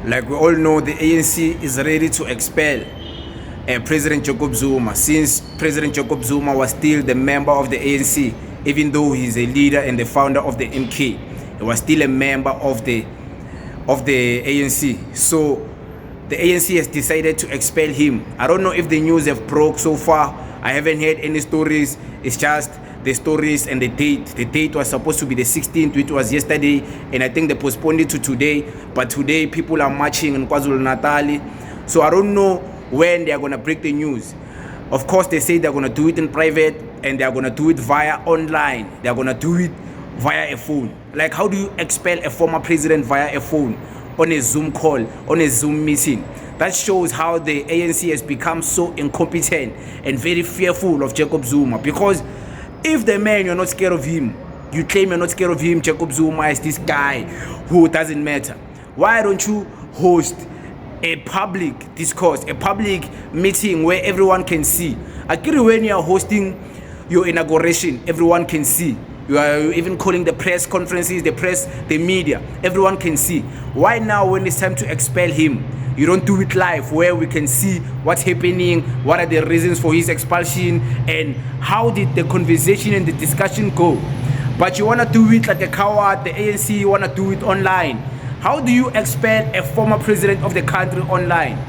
Like we all know, the ANC is ready to expel President Jacob Zuma, since President Jacob Zuma was still the member of the ANC, even though he's a leader and the founder of the MK. He was still a member of the ANC. So the ANC has decided to expel him. I don't know if the news have broke so far. I haven't heard any stories. It's just the stories and the date. The date was supposed to be the 16th, which was yesterday, and I think they postponed it to today. But today people are marching in KwaZulu-Natal. So I don't know when they are going to break the news. Of course, they say they're going to do it in private, and they're going to do it via online. They're going to do it via a phone. Like, how do you expel a former president via a phone, on a Zoom call, on a Zoom meeting? That shows how the ANC has become so incompetent and very fearful of Jacob Zuma. Because if the man, you're not scared of him, you claim you're not scared of him, Jacob Zuma is this guy who doesn't matter. Why don't you host a public discourse, a public meeting where everyone can see? Akiri, when you are hosting your inauguration, everyone can see. You are even calling the press conferences, the press, the media, everyone can see. Why now, when it's time to expel him, you don't do it live where we can see what's happening, what are the reasons for his expulsion, and how did the conversation and the discussion go? But you want to do it like a coward, the ANC, you want to do it online. How do you expel a former president of the country online?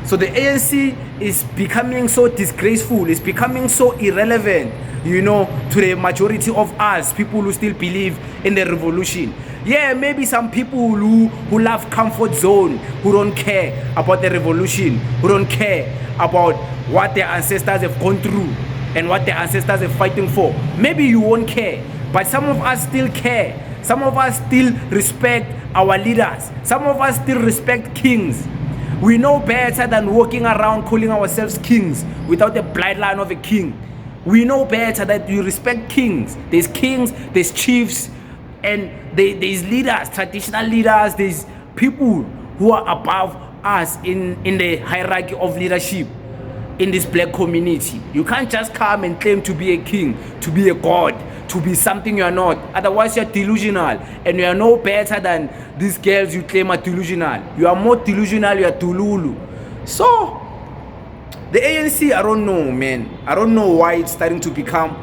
So the ANC is becoming so disgraceful, it's becoming so irrelevant, you know, to the majority of us, people who still believe in the revolution. Yeah, maybe some people who love comfort zone, who don't care about the revolution, who don't care about what their ancestors have gone through and what their ancestors are fighting for. Maybe you won't care, but some of us still care. Some of us still respect our leaders. Some of us still respect kings. We know better than walking around calling ourselves kings without the bloodline of a king. We know better that you respect kings. There's kings, there's chiefs, and there's leaders, traditional leaders. There's people who are above us in the hierarchy of leadership in this black community. You can't just come and claim to be a king, to be a god, to be something you are not. Otherwise you're delusional, and you are no better than these girls you claim are delusional. You are more delusional, you are Tululu. So the ANC, I don't know, man. I don't know why it's starting to become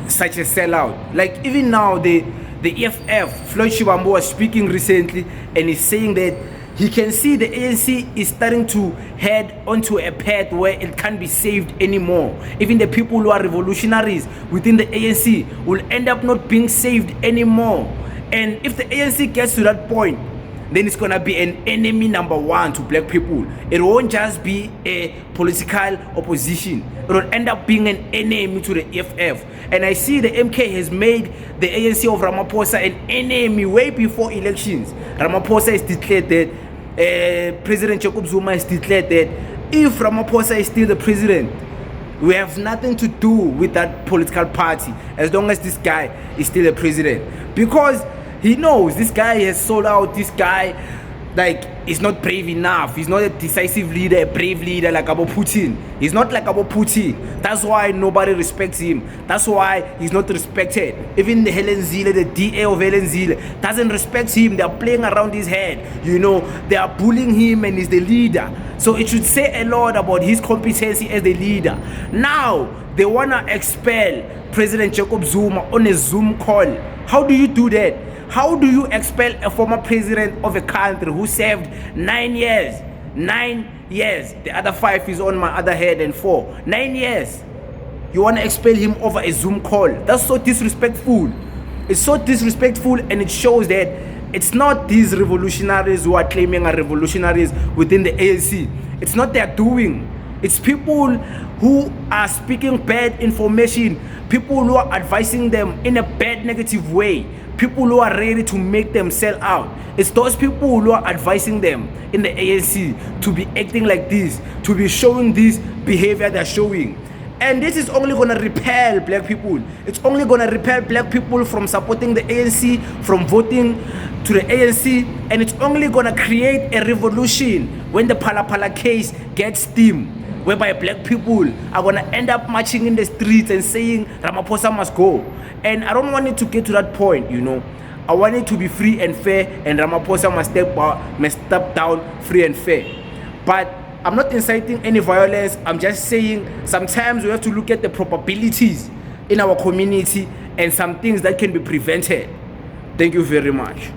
such a sellout. Like, even now, the EFF, Floyd Shivambu, was speaking recently, and he's saying that he can see the ANC is starting to head onto a path where it can't be saved anymore. Even the people who are revolutionaries within the ANC will end up not being saved anymore. And if the ANC gets to that point, then it's gonna be an enemy number one to black people. It won't just be a political opposition. It will end up being an enemy to the EFF. And I see the MK has made the ANC of Ramaphosa an enemy way before elections. Ramaphosa is declared that President Jacob Zuma is declared that if Ramaphosa is still the president, we have nothing to do with that political party as long as this guy is still the president. Because he knows this guy has sold out. This guy, like, is not brave enough. He's not a decisive leader, a brave leader like Abo Putin. He's not like Abo Putin. That's why nobody respects him. That's why he's not respected. Even the Helen Zille, the DA of Helen Zille, doesn't respect him. They are playing around his head. You know, they are bullying him, and he's the leader. So it should say a lot about his competency as the leader. Now, they want to expel President Jacob Zuma on a Zoom call. How do you do that? How do you expel a former president of a country who served 9 years? 9 years. The other 5 is on my other head, and 4. 9 years. You want to expel him over a Zoom call? That's so disrespectful. It's so disrespectful, and it shows that it's not these revolutionaries who are claiming are revolutionaries within the ANC. It's not their doing. It's people who are speaking bad information, people who are advising them in a bad, negative way, people who are ready to make them sell out. It's those people who are advising them in the ANC to be acting like this, to be showing this behavior they're showing. And this is only going to repel black people. It's only going to repel black people from supporting the ANC, from voting to the ANC, and it's only going to create a revolution when the Phala Phala case gets steam, whereby black people are going to end up marching in the streets and saying Ramaphosa must go. And I don't want it to get to that point, you know. I want it to be free and fair, and Ramaphosa must step down free and fair. But I'm not inciting any violence. I'm just saying sometimes we have to look at the probabilities in our community and some things that can be prevented. Thank you very much.